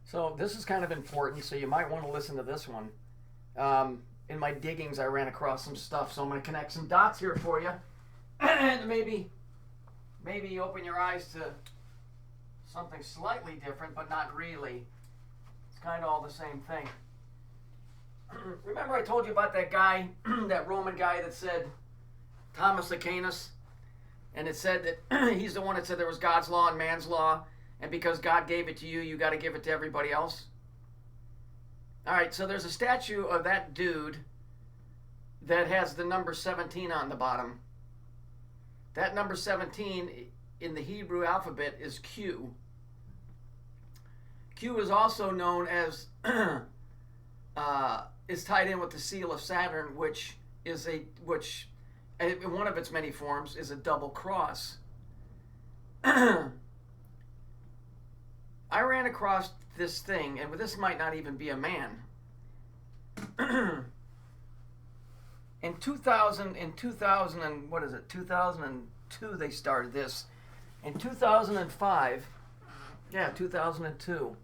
So this is kind of important, so you might want to listen to this one. In my diggings, I ran across some stuff, so I'm going to connect some dots here for you, and maybe open your eyes to something slightly different, but not really. It's kind of all the same thing. Remember I told you about that guy, that Roman guy that said, Thomas Aquinas, and it said that he's the one that said there was God's law and man's law, and because God gave it to you, you got to give it to everybody else? All right, so there's a statue of that dude that has the number 17 on the bottom. That number 17 in the Hebrew alphabet is Q. Q is also known as, is tied in with the seal of Saturn, which in one of its many forms is a double cross. I ran across this thing, and this might not even be a man. In 2000 and what is it? 2002 they started this. In 2005, 2002.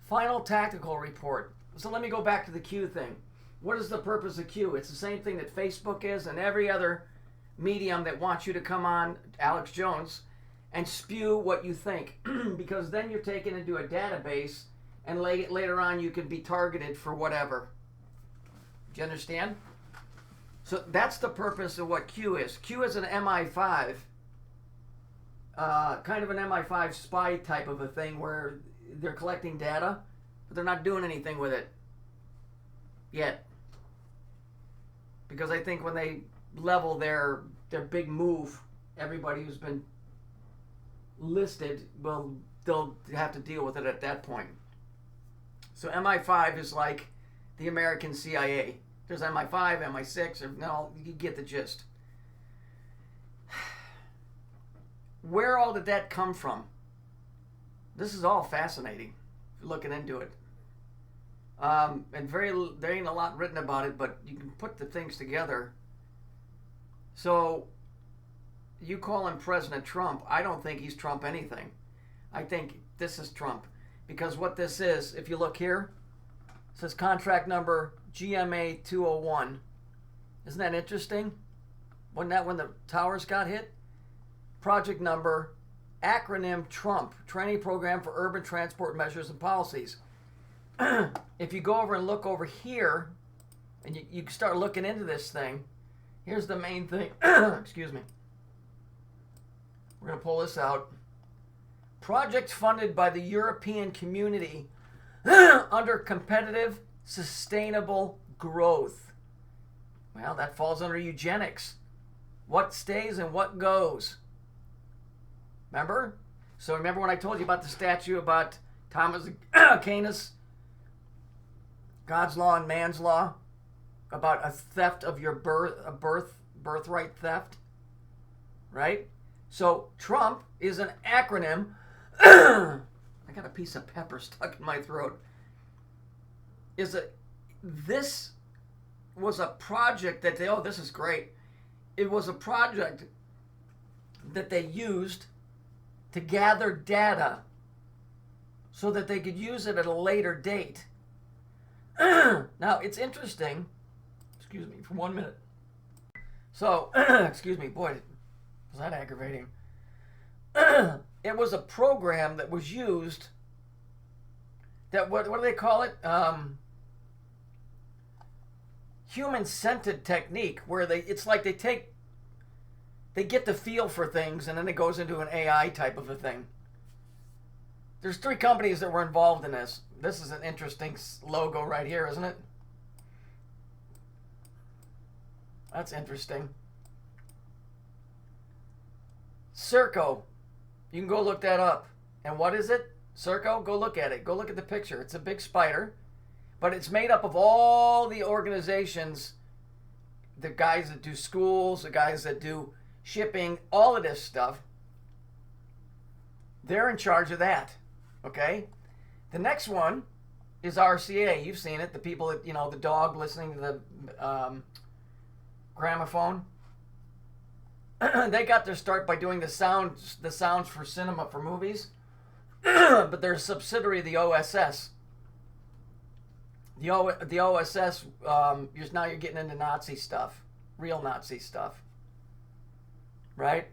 Final tactical report. So let me go back to the Q thing. What is the purpose of Q? It's the same thing that Facebook is and every other medium that wants you to come on, Alex Jones, and spew what you think. Because then you're taken into a database and later on you can be targeted for whatever. Do you understand? So that's the purpose of what Q is. Q is an MI5, kind of an MI5 spy type of a thing where they're collecting data, but they're not doing anything with it yet. Because I think when they level their big move, everybody who's been listed, well, they'll have to deal with it at that point. So MI5 is like the American CIA. There's MI5, MI6, or no, you get the gist. Where all did that come from? This is all fascinating, if you're looking into it. And there ain't a lot written about it, but you can put the things together. So, you call him President Trump. I don't think he's Trump anything. I think this is Trump. Because what this is, if you look here, it says contract number GMA 201. Isn't that interesting? Wasn't that when the towers got hit? Project number, acronym TRUMP, Training Program for Urban Transport Measures and Policies. If you go over and look over here, and you start looking into this thing, here's the main thing. Excuse me. We're going to pull this out. Projects funded by the European Community under competitive, sustainable growth. Well, that falls under eugenics. What stays and what goes. Remember? So remember when I told you about the statue about Thomas Aquinas, God's law and man's law, about a theft of your birthright theft, right? So Trump is an acronym. I got a piece of pepper stuck in my throat. This was a project that this is great. It was a project that they used to gather data so that they could use it at a later date. Now, it's interesting. Excuse me for 1 minute. So, excuse me, boy, was that aggravating. It was a program that was used that, what do they call it? Human-centered technique, where it's like they get the feel for things and then it goes into an AI type of a thing. There's 3 companies that were involved in this. This is an interesting logo right here, isn't it? That's interesting. Serco. You can go look that up. And what is it? Serco? Go look at it. Go look at the picture. It's a big spider. But it's made up of all the organizations, the guys that do schools, the guys that do shipping, all of this stuff. They're in charge of that. Okay? The next one is RCA. You've seen it. The people that, the dog listening to the gramophone. They got their start by doing the sounds for cinema, for movies. but they're a subsidiary of the OSS. The OSS, now you're getting into Nazi stuff, real Nazi stuff, right?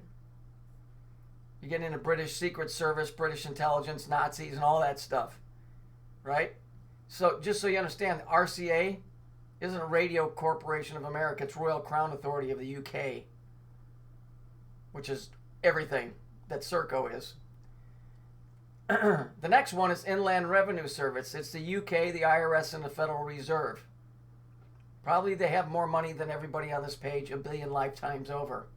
You're getting into British Secret Service, British intelligence, Nazis, and all that stuff, right? So just so you understand, the RCA isn't a Radio Corporation of America. It's Royal Crown Authority of the UK, which is everything that Serco is. The next one is Inland Revenue Service. It's the UK, the IRS, and the Federal Reserve. Probably they have more money than everybody on this page, 1 billion lifetimes over.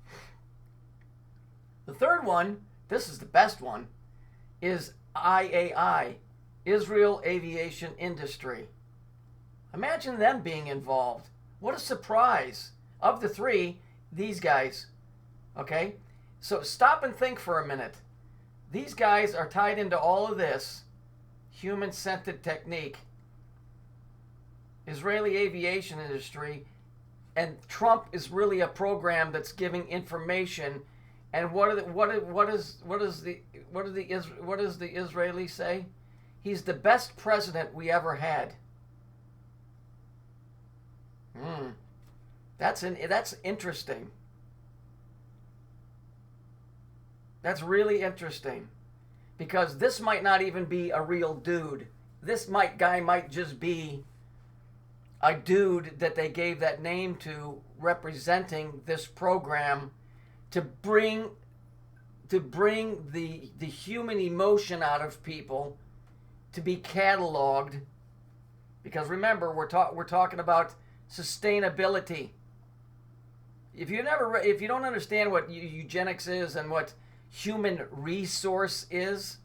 The third one, this is the best one, is IAI, Israel Aviation Industry. Imagine them being involved. What a surprise. Of the three, these guys. Okay? So stop and think for a minute. These guys are tied into all of this. Human-centered technique, Israeli aviation industry, and Trump is really a program that's giving information. And what does the Israelis say? He's the best president we ever had. That's interesting. That's really interesting, because this might not even be a real dude. This guy might just be a dude that they gave that name to, representing this program to bring the human emotion out of people, to be cataloged. Because remember, we're talking about sustainability. If you don't understand what eugenics is, and what human resource is,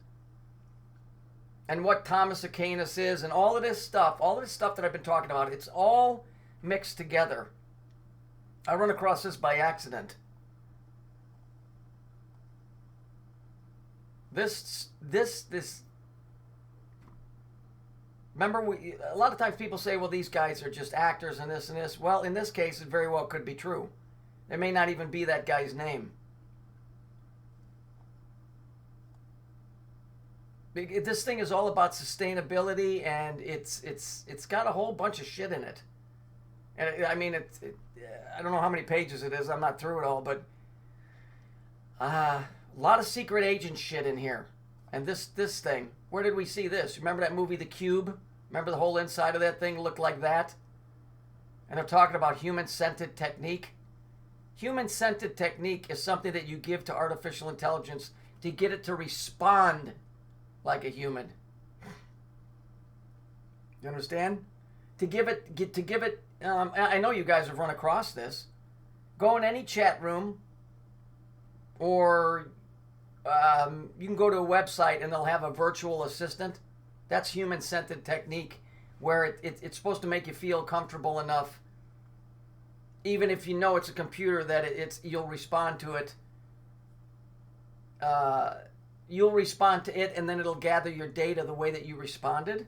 and what Thomas Aquinas is, and all of this stuff that I've been talking about, it's all mixed together. I run across this by accident. This. Remember, a lot of times people say, well, these guys are just actors and this and this. Well, in this case, it very well could be true. It may not even be that guy's name. This thing is all about sustainability, and it's got a whole bunch of shit in it. And I mean, I don't know how many pages it is. I'm not through it all, but a lot of secret agent shit in here. And this thing, where did we see this? Remember that movie, The Cube? Remember the whole inside of that thing looked like that? And they're talking about human-centered technique. Human-centered technique is something that you give to artificial intelligence to get it to respond like a human. You understand? To give it. I know you guys have run across this. Go in any chat room, or you can go to a website and they'll have a virtual assistant. That's human-centered technique, where it's supposed to make you feel comfortable enough, even if you know it's a computer, that you'll respond to it. You'll respond to it, and then it'll gather your data the way that you responded.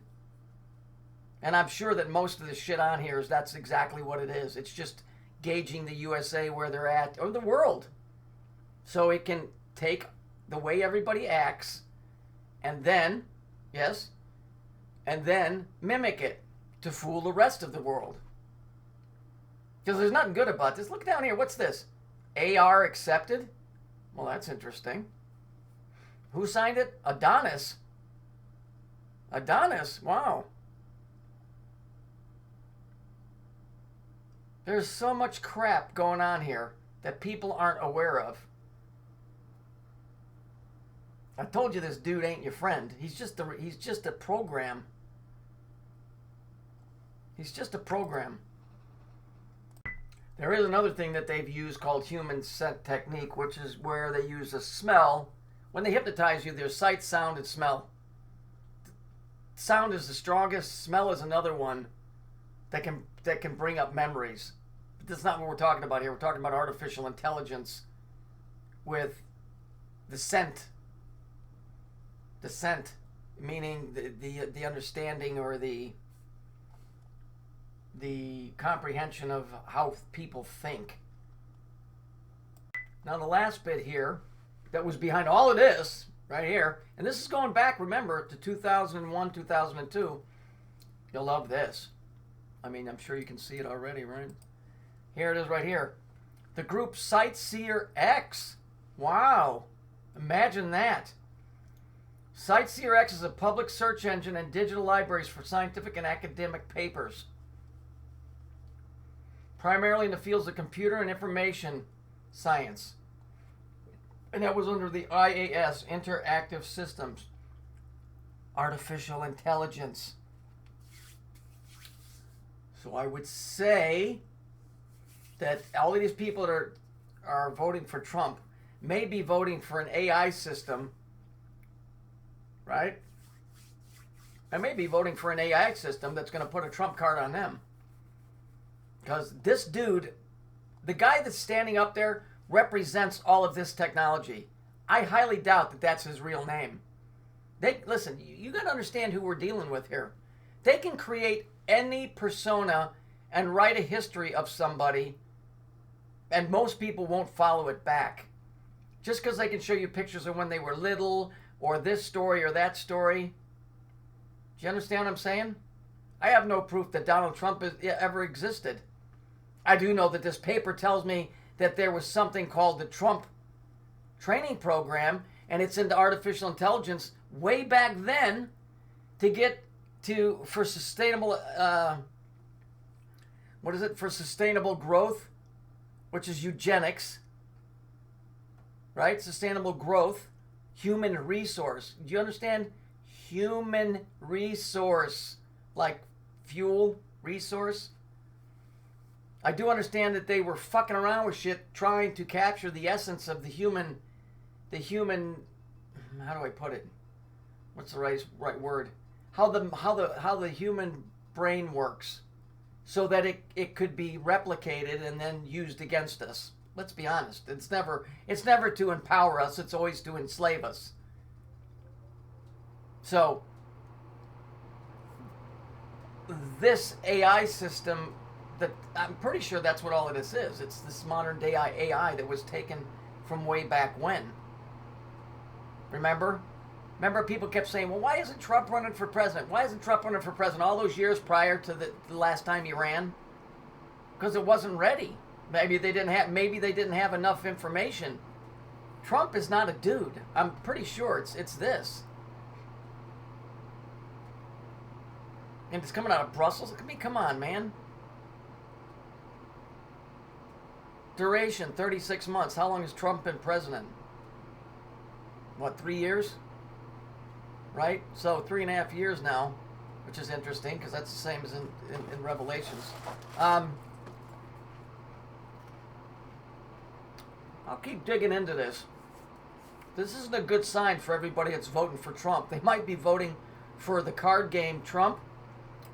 And I'm sure that most of the shit on here that's exactly what it is. It's just gauging the USA where they're at, or the world. So it can take the way everybody acts, and then, yes, and then mimic it to fool the rest of the world. Because there's nothing good about this. Look down here. What's this? AR accepted? Well, that's interesting. Who signed it? Adonis. Adonis? Wow. There's so much crap going on here that people aren't aware of. I told you this dude ain't your friend. He's just a program. He's just a program. There is another thing that they've used called human scent technique, which is where they use a smell. When they hypnotize you, there's sight, sound, and smell. Sound is the strongest. Smell is another one that can bring up memories. But that's not what we're talking about here. We're talking about artificial intelligence with the scent. The scent, meaning the understanding, or the comprehension of how people think. Now the last bit here that was behind all of this, right here. And this is going back, remember, to 2001, 2002. You'll love this. I mean, I'm sure you can see it already, right? Here it is right here. The group Sightseer X. Wow. Imagine that. Sightseer X is a public search engine and digital libraries for scientific and academic papers, primarily in the fields of computer and information science. And that was under the IAS, Interactive Systems, Artificial Intelligence. So I would say that all of these people that are voting for Trump may be voting for an AI system, right? I may be voting for an AI system that's going to put a Trump card on them. Because this dude, the guy that's standing up there, represents all of this technology. I highly doubt that that's his real name. Listen, you got to understand who we're dealing with here. They can create any persona and write a history of somebody, and most people won't follow it back. Just because they can show you pictures of when they were little, or this story or that story. Do you understand what I'm saying? I have no proof that Donald Trump ever existed. I do know that this paper tells me that there was something called the Trump training program, and it's into artificial intelligence way back then to get to, for sustainable, for sustainable growth, which is eugenics, right? Sustainable growth, human resource. Do you understand? Human resource, like fuel resource. I do understand that they were fucking around with shit trying to capture the essence of the human, how do I put it? What's the right word? How the human brain works, so that it could be replicated and then used against us. Let's be honest. It's never to empower us, it's always to enslave us. So this AI system, that I'm pretty sure that's what all of this is. It's this modern day AI that was taken from way back when. Remember people kept saying, well, why isn't Trump running for president? Why isn't Trump running for president all those years prior to the last time he ran? Because it wasn't ready. Maybe they didn't have enough information. Trump is not a dude. I'm pretty sure it's this. And it's coming out of Brussels. I mean, come on, man. Duration, 36 months. How long has Trump been president? What, 3 years? Right? So 3.5 years now, which is interesting because that's the same as in Revelations. I'll keep digging into this. This isn't a good sign for everybody that's voting for Trump. They might be voting for the card game Trump.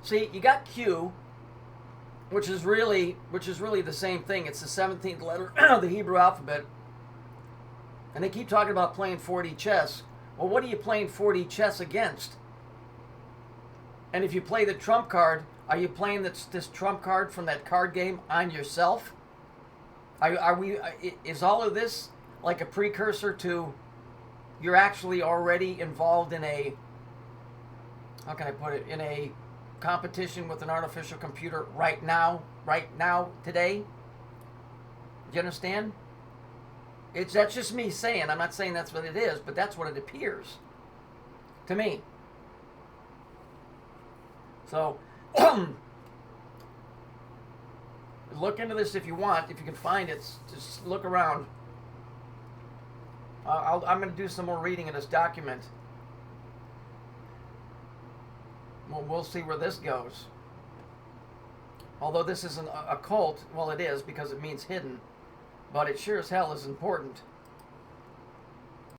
See, you got Q, which is really the same thing. It's the 17th letter of the Hebrew alphabet. And they keep talking about playing 4D chess. Well, what are you playing 4D chess against? And if you play the Trump card, are you playing this Trump card from that card game on yourself? Is all of this like a precursor to you're actually already involved in a, how can I put it, in a competition with an artificial computer right now, today? Do you understand? That's just me saying. I'm not saying that's what it is, but that's what it appears to me. So look into this if you want. If you can find it, just look around. I'm going to do some more reading in this document. We'll see where this goes. Although this isn't a cult, well, it is because it means hidden. But it sure as hell is important.